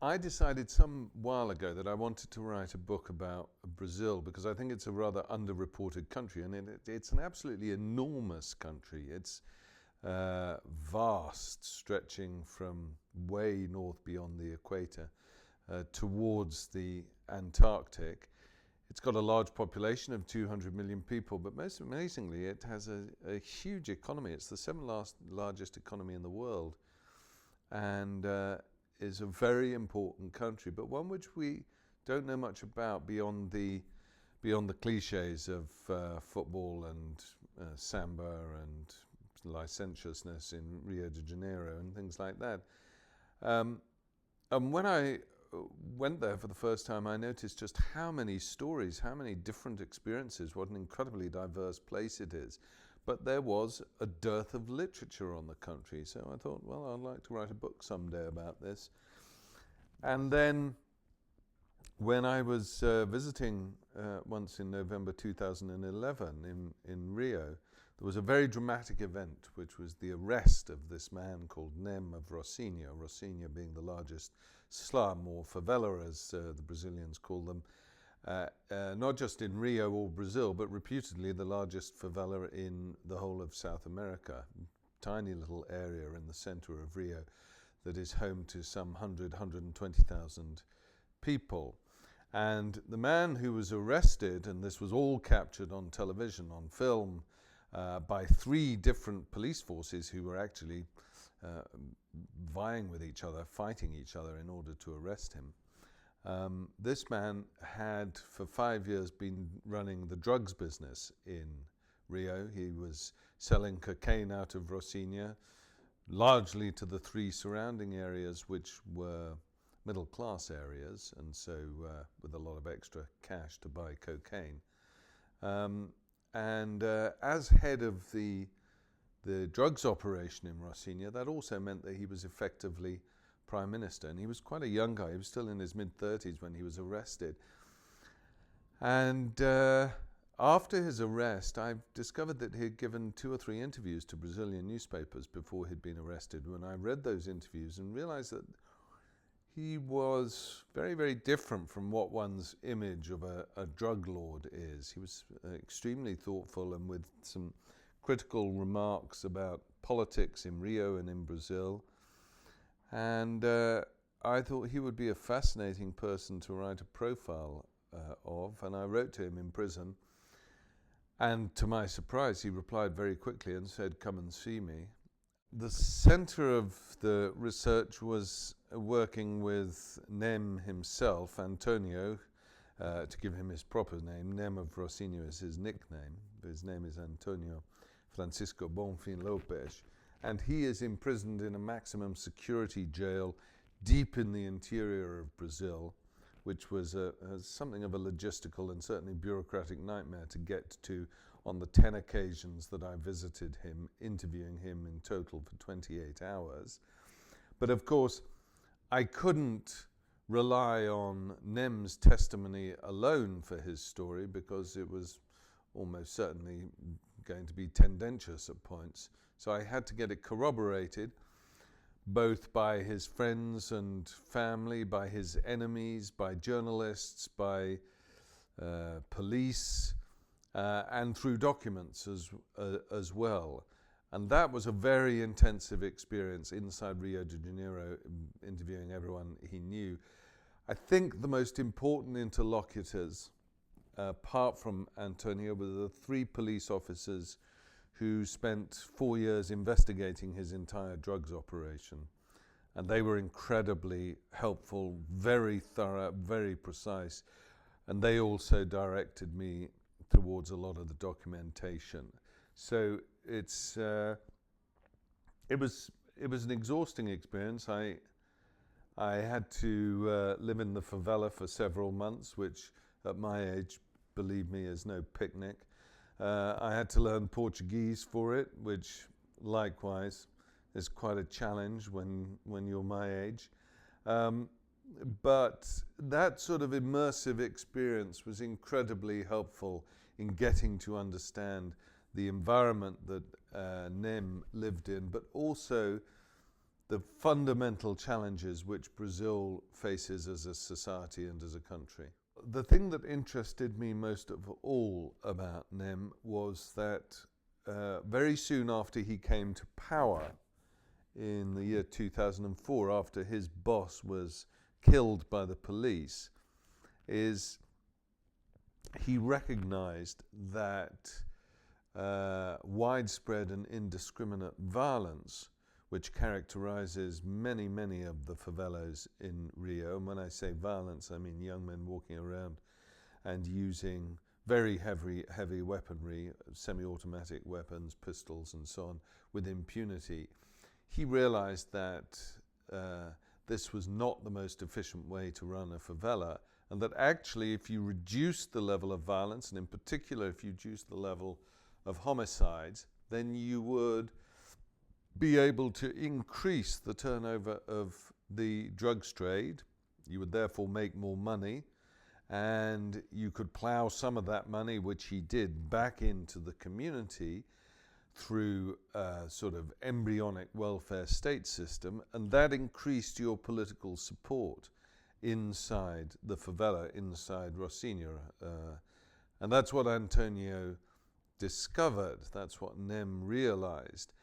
I decided some while ago that I wanted to write a book about Brazil because I think it's a rather underreported country, and it's an absolutely enormous country. It's vast, stretching from way north beyond the equator towards the Antarctic. It's got a large population of 200 million people, but most amazingly, it has a huge economy. It's the seventh largest economy in the world, and is a very important country, but one which we don't know much about beyond the cliches of football and samba and licentiousness in Rio de Janeiro and things like that. And when I went there for the first time, I noticed just how many stories, how many different experiences, what an incredibly diverse place it is. But there was a dearth of literature on the country, so I thought, well, I'd like to write a book someday about this. And then when I was visiting once in November 2011 in Rio, there was a very dramatic event, which was the arrest of this man called Nem of Rocinha, Rocinha being the largest slum, or favela as the Brazilians call them, not just in Rio or Brazil, but reputedly the largest favela in the whole of South America. Tiny little area in the center of Rio that is home to some 120,000 people. And the man who was arrested, and this was all captured on television, on film, by 3 different police forces who were actually vying with each other, fighting each other in order to arrest him. This man had for 5 years been running the drugs business in Rio. He was selling cocaine out of Rocinha, largely to the 3 surrounding areas, which were middle class areas, and so with a lot of extra cash to buy cocaine. As head of the drugs operation in Rocinha, that also meant that he was effectively Prime Minister, and he was quite a young guy. He was still in his mid-30s when he was arrested. And after his arrest, I discovered that he had given 2 or 3 interviews to Brazilian newspapers before he'd been arrested. When I read those interviews and realized that he was very, very different from what one's image of a drug lord is. He was extremely thoughtful and with some critical remarks about politics in Rio and in Brazil. And I thought he would be a fascinating person to write a profile of, and I wrote to him in prison. And to my surprise, he replied very quickly and said, "Come and see me." The center of the research was working with Nem himself, Antonio, to give him his proper name. Nem of Rocinha is his nickname, but his name is Antonio Francisco Bonfim Lopes. And he is imprisoned in a maximum security jail deep in the interior of Brazil, which was something of a logistical and certainly bureaucratic nightmare to get to on the 10 occasions that I visited him, interviewing him in total for 28 hours. But of course, I couldn't rely on Nem's testimony alone for his story because it was almost certainly going to be tendentious at points. So I had to get it corroborated, both by his friends and family, by his enemies, by journalists, by police, and through documents as well. And that was a very intensive experience inside Rio de Janeiro, interviewing everyone he knew. I think the most important interlocutors, apart from Antonio, were the 3 police officers who spent 4 years investigating his entire drugs operation. And they were incredibly helpful, very thorough, very precise. And they also directed me towards a lot of the documentation. So it was an exhausting experience. I had to live in the favela for several months, which at my age, believe me, is no picnic. I had to learn Portuguese for it, which likewise is quite a challenge when you're my age. But that sort of immersive experience was incredibly helpful in getting to understand the environment that Nem lived in, but also the fundamental challenges which Brazil faces as a society and as a country. The thing that interested me most of all about Nem was that very soon after he came to power in the year 2004, after his boss was killed by the police, is he recognized that widespread and indiscriminate violence, which characterizes many, many of the favelas in Rio. And when I say violence, I mean young men walking around and using very heavy weaponry, semi-automatic weapons, pistols and so on, with impunity. He realized that this was not the most efficient way to run a favela, and that actually if you reduce the level of violence, and in particular if you reduce the level of homicides, then you would be able to increase the turnover of the drugs trade. You would therefore make more money, and you could plow some of that money, which he did, back into the community through a sort of embryonic welfare state system, and that increased your political support inside the favela, inside Rocinha. And that's what Antonio discovered, that's what Nem realized.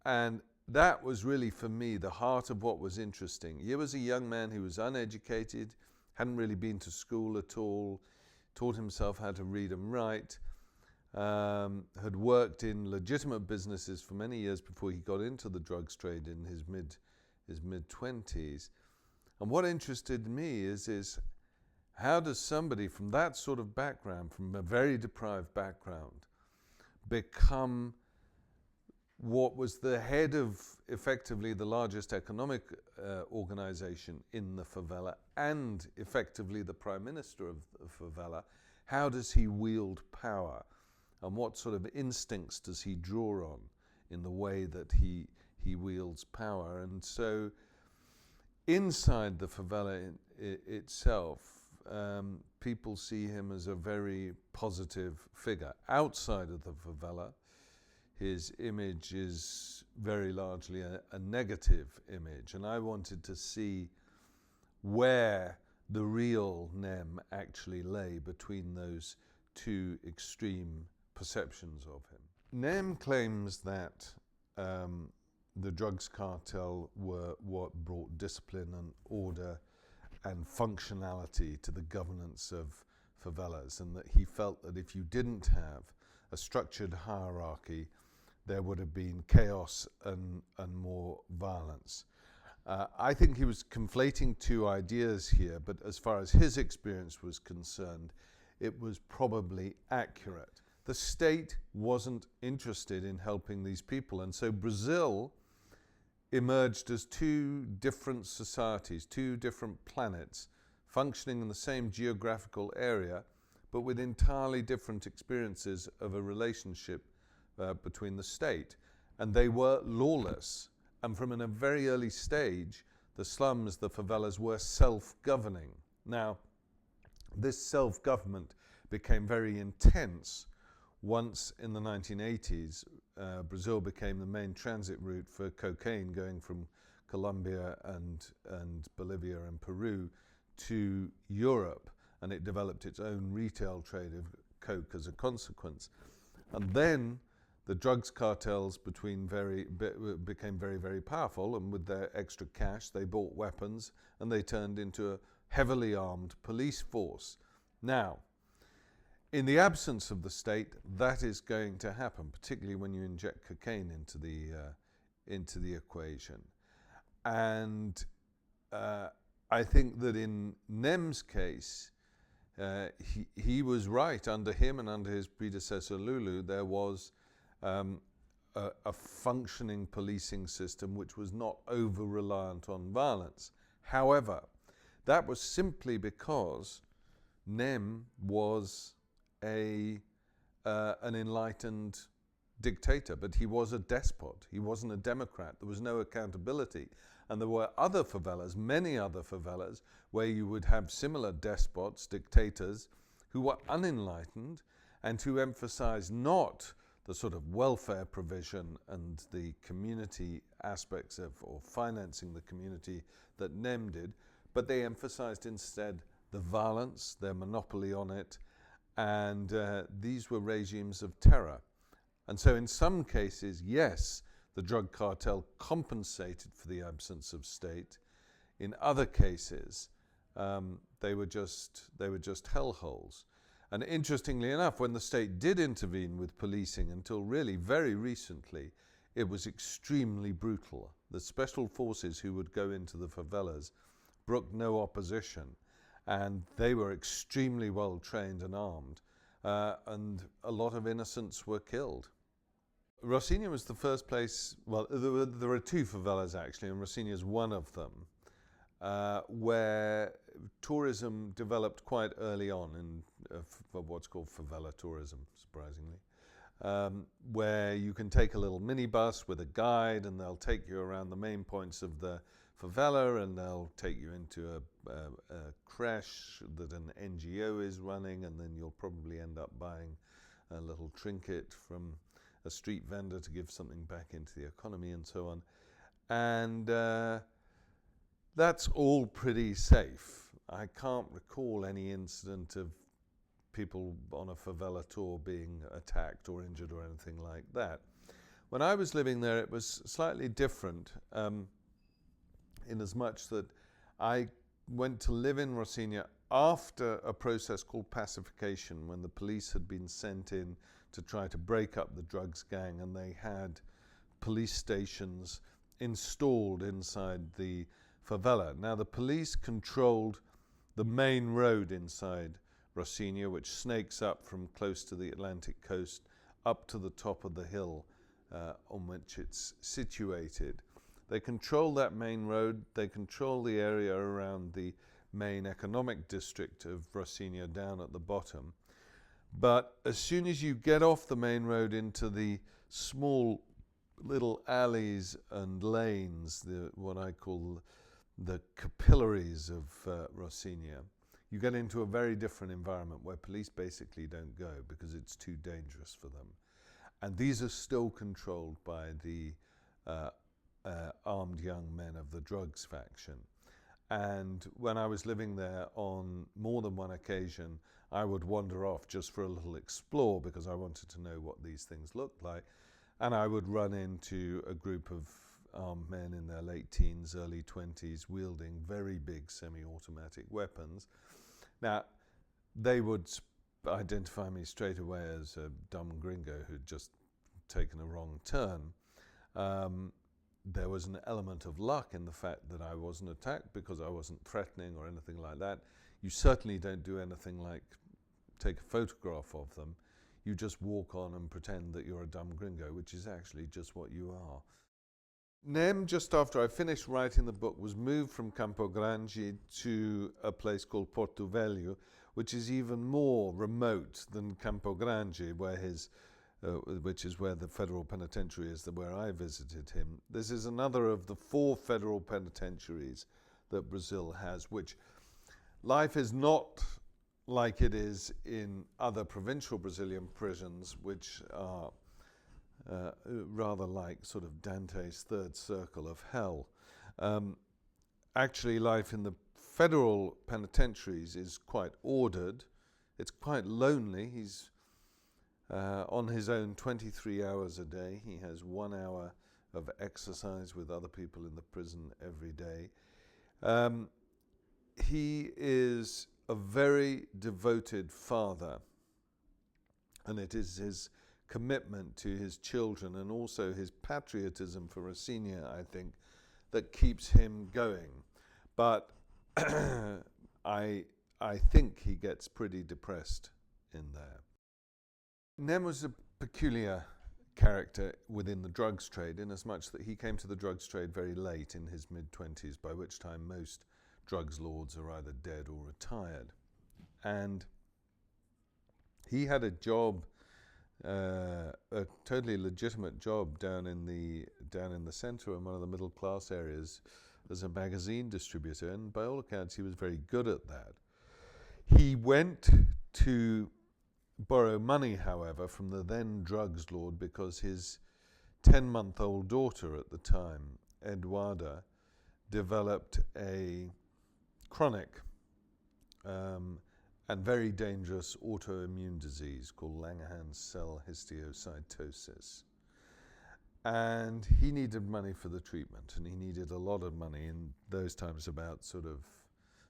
And that was really, for me, the heart of what was interesting. He was a young man who was uneducated, hadn't really been to school at all, taught himself how to read and write, had worked in legitimate businesses for many years before he got into the drugs trade in his mid-20s. And what interested me is how does somebody from that sort of background, from a very deprived background, become what was the head of effectively the largest economic organization in the favela and effectively the prime minister of the favela? How does he wield power? And what sort of instincts does he draw on in the way that he wields power? And so inside the favela itself, people see him as a very positive figure. Outside of the favela, his image is very largely a negative image. And I wanted to see where the real Nem actually lay between those two extreme perceptions of him. Nem claims that the drugs cartel were what brought discipline and order and functionality to the governance of favelas, and that he felt that if you didn't have a structured hierarchy, there would have been chaos and more violence. I think he was conflating two ideas here, but as far as his experience was concerned, it was probably accurate. The state wasn't interested in helping these people, and so Brazil emerged as two different societies, two different planets, functioning in the same geographical area, but with entirely different experiences of a relationship between the state. And they were lawless. And from a very early stage, the slums, the favelas, were self-governing. Now, this self-government became very intense once in the 1980s, Brazil became the main transit route for cocaine going from Colombia and Bolivia and Peru to Europe, and it developed its own retail trade of coke as a consequence. And then the drugs cartels became very, very powerful, and with their extra cash, they bought weapons and they turned into a heavily armed police force. Now, in the absence of the state, that is going to happen, particularly when you inject cocaine into the equation. And I think that in Nem's case, he was right. Under him and under his predecessor Lulu, there was a functioning policing system which was not over-reliant on violence. However, that was simply because Nem was an enlightened dictator, but he was a despot. He wasn't a democrat. There was no accountability. And there were other favelas, many other favelas, where you would have similar despots, dictators, who were unenlightened and who emphasized not the sort of welfare provision and the community aspects of, or financing the community, that NEM did, but they emphasized instead the violence, their monopoly on it, and these were regimes of terror. And so in some cases, yes, the drug cartel compensated for the absence of state. In other cases, they were just hellholes. And interestingly enough, when the state did intervene with policing, until really very recently, it was extremely brutal. The special forces who would go into the favelas brooked no opposition, and they were extremely well trained and armed, and a lot of innocents were killed. Rocinha was the first place, well, there are two favelas actually, and Rocinha is one of them, where tourism developed quite early on in what's called favela tourism, surprisingly, where you can take a little minibus with a guide and they'll take you around the main points of the favela, and they'll take you into a creche that an NGO is running, and then you'll probably end up buying a little trinket from a street vendor to give something back into the economy and so on. And that's all pretty safe. I can't recall any incident of people on a favela tour being attacked or injured or anything like that. When I was living there, it was slightly different, in as much that I went to live in Rocinha after a process called pacification, when the police had been sent in to try to break up the drugs gang, and they had police stations installed inside the favela. Now, the police controlled the main road inside Rocinha, which snakes up from close to the Atlantic coast up to the top of the hill on which it's situated. They control that main road, they control the area around the main economic district of Rocinha down at the bottom. But as soon as you get off the main road into the small little alleys and lanes, what I call the capillaries of Rocinha, you get into a very different environment where police basically don't go because it's too dangerous for them. And these are still controlled by the armed young men of the drugs faction. And when I was living there, on more than one occasion, I would wander off just for a little explore because I wanted to know what these things looked like. And I would run into a group of armed men in their late teens, early 20s, wielding very big semi-automatic weapons. Now, they would identify me straight away as a dumb gringo who'd just taken a wrong turn. There was an element of luck in the fact that I wasn't attacked because I wasn't threatening or anything like that. You certainly don't do anything like take a photograph of them. You just walk on and pretend that you're a dumb gringo, which is actually just what you are. NEM, just after I finished writing the book, was moved from Campo Grande to a place called Porto Velho, which is even more remote than Campo Grande, where which is where the federal penitentiary is, where I visited him. This is another of the 4 federal penitentiaries that Brazil has, which life is not like it is in other provincial Brazilian prisons, which are rather like sort of Dante's third circle of hell. Actually, life in the federal penitentiaries is quite ordered. It's quite lonely. He's on his own 23 hours a day. He has 1 hour of exercise with other people in the prison every day. He is a very devoted father, and it is his commitment to his children and also his patriotism for Rocinha, I think, that keeps him going. But I think he gets pretty depressed in there. Nem was a peculiar character within the drugs trade, in as much that he came to the drugs trade very late in his mid-20s, by which time most drugs lords are either dead or retired. And he had a job, a totally legitimate job down in the center in one of the middle class areas as a magazine distributor, and by all accounts he was very good at that. He went to borrow money, however, from the then drugs lord because his 10-month-old daughter at the time, Eduarda, developed a chronic and very dangerous autoimmune disease called Langerhans cell histiocytosis. And he needed money for the treatment, and he needed a lot of money in those times, about sort of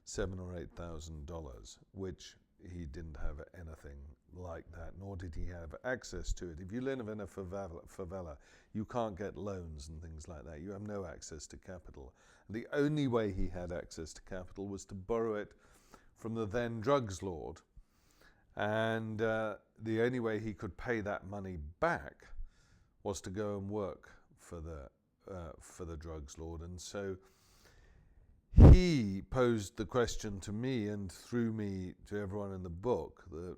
$7,000 or $8,000, which he didn't have anything like that, nor did he have access to it. If you live in a favela, you can't get loans and things like that. You have no access to capital. And the only way he had access to capital was to borrow it from the then drugs lord. And the only way he could pay that money back was to go and work for the drugs lord. And so he posed the question to me and through me to everyone in the book, that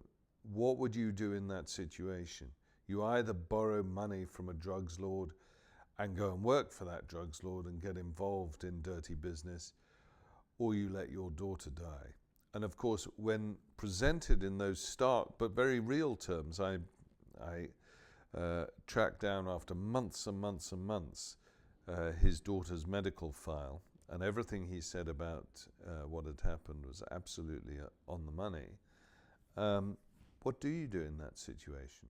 what would you do in that situation? You either borrow money from a drugs lord and go and work for that drugs lord and get involved in dirty business, or you let your daughter die. And of course, when presented in those stark but very real terms, I tracked down after months and months and months his daughter's medical file, and everything he said about what had happened was absolutely on the money. What do you do in that situation?